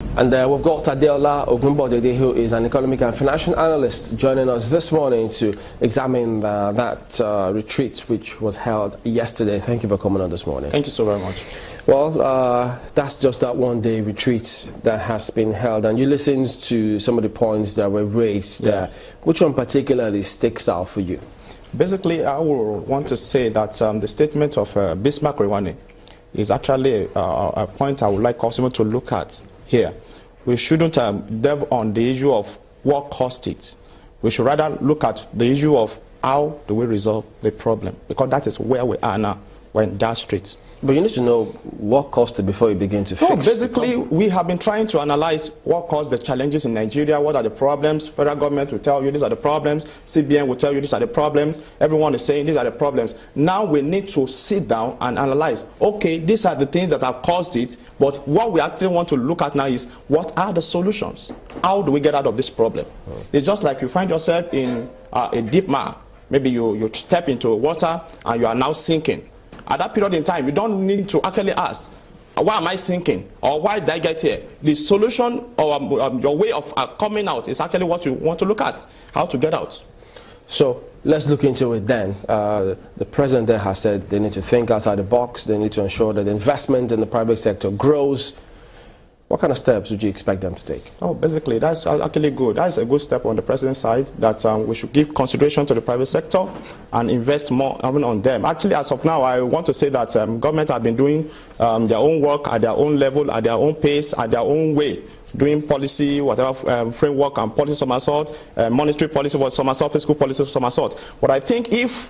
And we've got Adeola Ogunbodede, who is an economic and financial analyst, joining us this morning to examine that retreat which was held yesterday. Thank you for coming on this morning. Thank you so very much. Well, that's just that one-day retreat that has been held, and you listened to some of the points that were raised there. Which one particularly sticks out for you? Basically, I would want to say that the statement of Bismarck Rewani is actually a point I would like us to look at here. We shouldn't delve on the issue of what caused it. We should rather look at the issue of how do we resolve the problem, because that is where we are now. We're in that street. But you need to know what caused it before you begin to fix it. Basically, we have been trying to analyze what caused the challenges in Nigeria, what are the problems. Federal government will tell you these are the problems. CBN will tell you these are the problems. Everyone is saying these are the problems. Now we need to sit down and analyze. Okay, these are the things that have caused it, but what we actually want to look at now is what are the solutions? How do we get out of this problem? It's just like you find yourself in a deep mire. Maybe you step into water and you are now sinking. At that period in time, you don't need to actually ask, why am I sinking? Or why did I get here? The solution or your way of coming out is actually what you want to look at, how to get out. So let's look into it then. The president there has said they need to think outside the box. They need to ensure that investment in the private sector grows. What kind of steps would you expect them to take? Basically, that's actually good. That's a good step on the president's side, that we should give consideration to the private sector and invest more even on them. Actually, as of now, I want to say that government have been doing their own work at their own level, at their own pace, at their own way, doing policy, whatever framework and policy somersault, monetary policy was somersault, fiscal policy somersault. But I think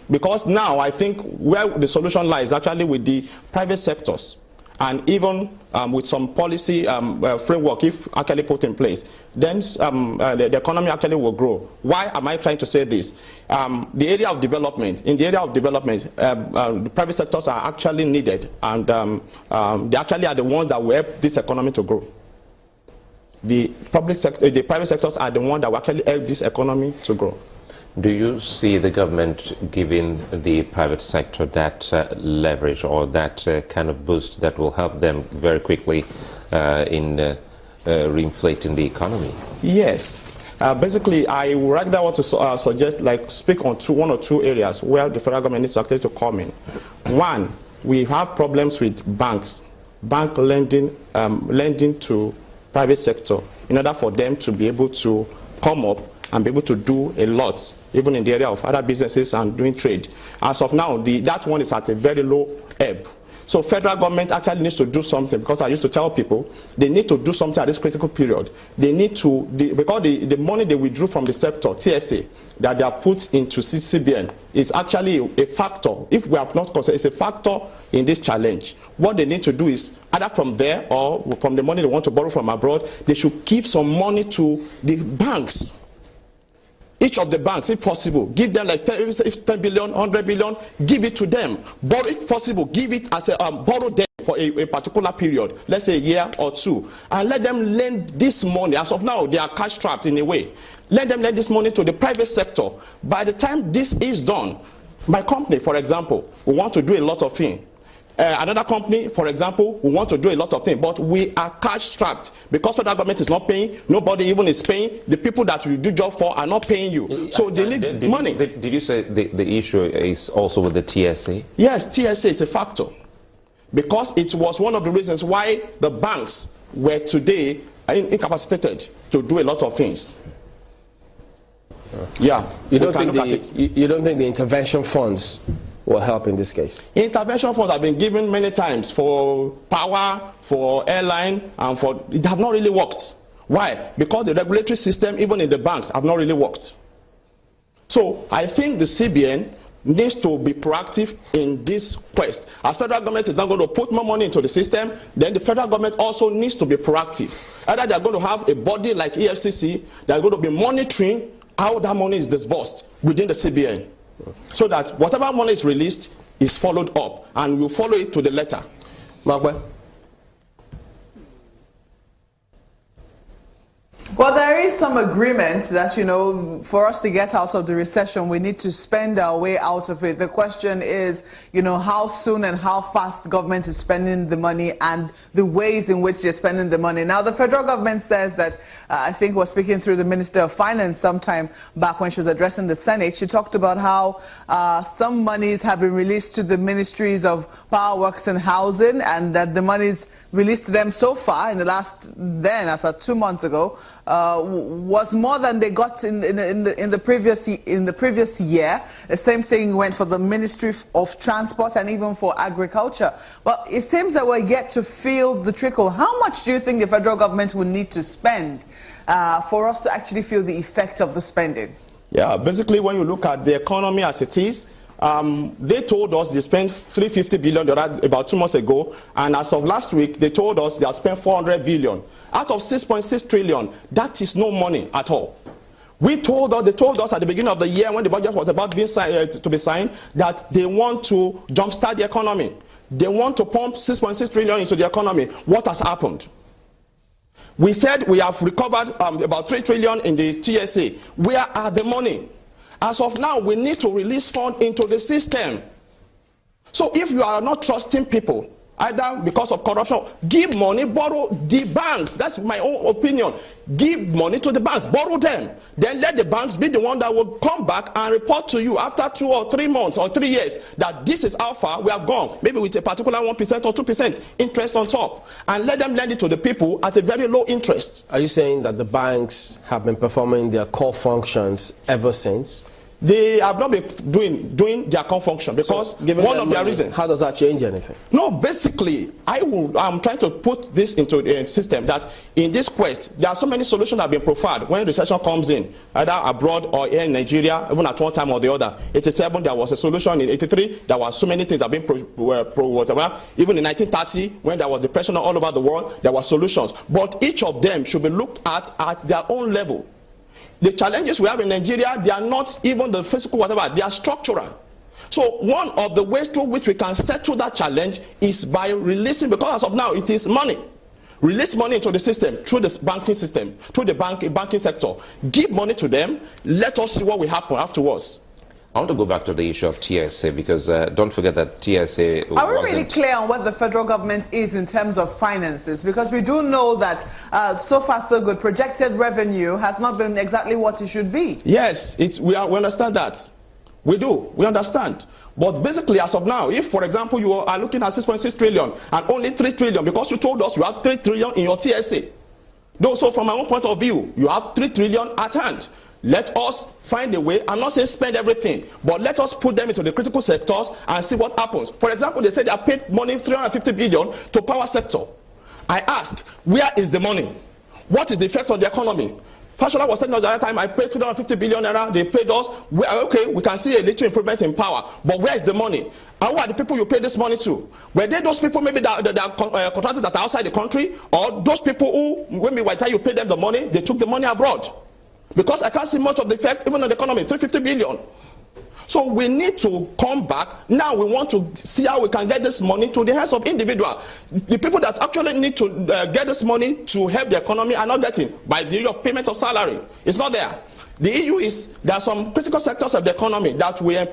because now I think where the solution lies actually with the private sectors, and even with some policy framework, if actually put in place, then the economy actually will grow. Why am I trying to say this? In the area of development, the private sectors are actually needed, and they actually are the ones that will help this economy to grow. The private sectors are the ones that will actually help this economy to grow. Do you see the government giving the private sector that leverage or that kind of boost that will help them very quickly in reinflating the economy? Yes. Basically, I would rather want to suggest, speak on one or two areas where the federal government needs to actually come in. One, we have problems with banks, bank lending to private sector in order for them to be able to come up and be able to do a lot, even in the area of other businesses and doing trade. As of now, that one is at a very low ebb. So federal government actually needs to do something, because I used to tell people they need to do something at this critical period. They need to, because the money they withdrew from the sector, TSA, that they are put into CBN is actually a factor. If we have not considered, it's a factor in this challenge. What they need to do is, either from there or from the money they want to borrow from abroad, they should give some money to the banks. Each of the banks, if possible, give them like 10 billion, 100 billion, give it to them. Borrow, if possible, give it as a borrow them for a particular period, let's say a year or two, and let them lend this money. As of now, they are cash trapped in a way. Let them lend this money to the private sector. By the time this is done, my company, for example, we want to do a lot of things. Another company, for example, we want to do a lot of things, but we are cash strapped because federal government is not paying. Nobody even is paying. The people that you do job for are not paying you, so they need money. Did you say the issue is also with the TSA? Yes, TSA is a factor, because it was one of the reasons why the banks were today incapacitated to do a lot of things. Yeah, you don't think the intervention funds will help in this case? Intervention funds have been given many times for power, for airline, and it have not really worked. Why? Because the regulatory system, even in the banks, have not really worked. So I think the CBN needs to be proactive in this quest. As federal government is not going to put more money into the system, then the federal government also needs to be proactive. Either they are going to have a body like EFCC, they are going to be monitoring how that money is disbursed within the CBN, so that whatever money is released is followed up, and we'll follow it to the letter. Magwe? Well, there is some agreement that, for us to get out of the recession, we need to spend our way out of it. The question is, how soon and how fast government is spending the money and the ways in which they're spending the money. Now, the federal government says that, I think we're speaking through the Minister of Finance sometime back when she was addressing the Senate. She talked about how some monies have been released to the ministries of Power Works and Housing, and that the monies released to them so far in the last, as of 2 months ago, was more than they got in the previous year. The same thing went for the Ministry of Transport and even for Agriculture. But it seems that we're yet to feel the trickle. How much do you think the federal government will need to spend for us to actually feel the effect of the spending? Yeah, basically when you look at the economy as it is, they told us they spent $350 billion about 2 months ago, and as of last week, they told us they have spent $400 billion. Out of $6.6 trillion, that is no money at all. They told us at the beginning of the year, when the budget was about to be signed, that they want to jumpstart the economy. They want to pump $6.6 trillion into the economy. What has happened? We said we have recovered about $3 trillion in the TSA. Where are the money? As of now, we need to release funds into the system. So if you are not trusting people, either because of corruption, give money, borrow the banks. That's my own opinion. Give money to the banks, borrow them. Then let the banks be the one that will come back and report to you after 2 or 3 months or 3 years that this is how far we have gone. Maybe with a particular 1% or 2% interest on top. And let them lend it to the people at a very low interest. Are you saying that the banks have been performing their core functions ever since? They have not been doing their core function because one of their reasons. How does that change anything? No, basically, I'm trying to put this into a system that in this quest, there are so many solutions that have been profiled when recession comes in, either abroad or here in Nigeria, even at one time or the other. 87, there was a solution. In 83, there were so many things that have been whatever. Even in 1930, when there was depression all over the world, there were solutions. But each of them should be looked at their own level. The challenges we have in Nigeria, they are not even the physical whatever, they are structural. So one of the ways through which we can settle that challenge is by releasing, because as of now it is money. Release money into the system, through the banking system, through the banking sector. Give money to them, let us see what will happen afterwards. I want to go back to the issue of TSA because don't forget that TSA Are we really clear on what the federal government is in terms of finances? Because we do know that so far so good, projected revenue has not been exactly what it should be. Yes, we understand that. We do, we understand. But basically as of now, if for example you are looking at 6.6 trillion and only 3 trillion because you told us you have 3 trillion in your TSA. Though, so from my own point of view, you have 3 trillion at hand. Let us find a way. I'm not saying spend everything, but let us put them into the critical sectors and see what happens. For example, they said they have paid money, 350 billion to power sector. I ask, where is the money? What is the effect on the economy? Fashola was telling us the other time, I paid 250 billion naira, they paid us. Okay, we can see a little improvement in power, but where is the money? And who are the people you pay this money to? Were they those people maybe that are contractors that are outside the country? Or those people who, when by the time you pay them the money, they took the money abroad? Because I can't see much of the effect even on the economy, 350 billion. So we need to come back. Now we want to see how we can get this money to the hands of individuals. The people that actually need to get this money to help the economy are not getting by the issue of payment of salary. It's not there. The issue is there are some critical sectors of the economy that will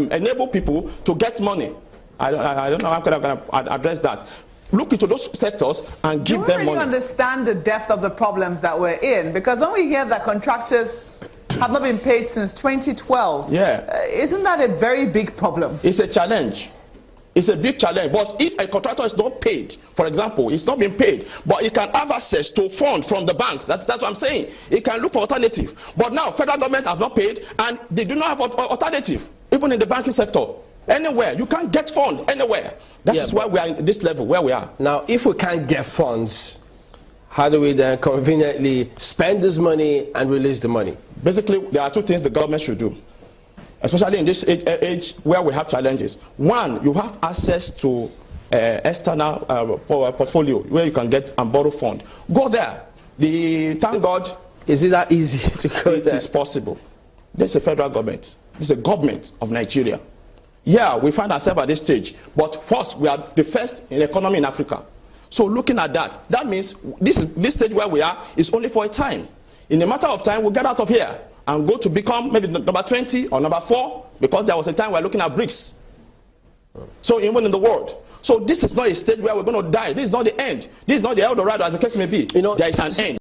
enable people to get money. I don't know how I'm going to address that. Look into those sectors and give them money. Do we really understand the depth of the problems that we're in? Because when we hear that contractors have not been paid since 2012, isn't that a very big problem? It's a challenge. It's a big challenge. But if a contractor is not paid, for example, it's not been paid, but it can have access to funds from the banks. That's what I'm saying. It can look for alternative. But now, federal government have not paid, and they do not have alternative, even in the banking sector. Anywhere. You can't get funds anywhere. That is why we are in this level, where we are. Now, if we can't get funds, how do we then conveniently spend this money and release the money? Basically, there are two things the government should do, especially in this age where we have challenges. One, you have access to external portfolio where you can get and borrow funds. Go there. Thank God. Is it that easy to go there? It is possible. This is a federal government. This is a government of Nigeria. Yeah, we find ourselves at this stage. But first, we are the first in economy in Africa. So looking at that, that means this stage where we are is only for a time. In a matter of time, we'll get out of here and go to become maybe number 20 or number 4, because there was a time we're looking at BRICS. So even in the world. So this is not a stage where we're going to die. This is not the end. This is not the El Dorado, as the case may be. There is an end.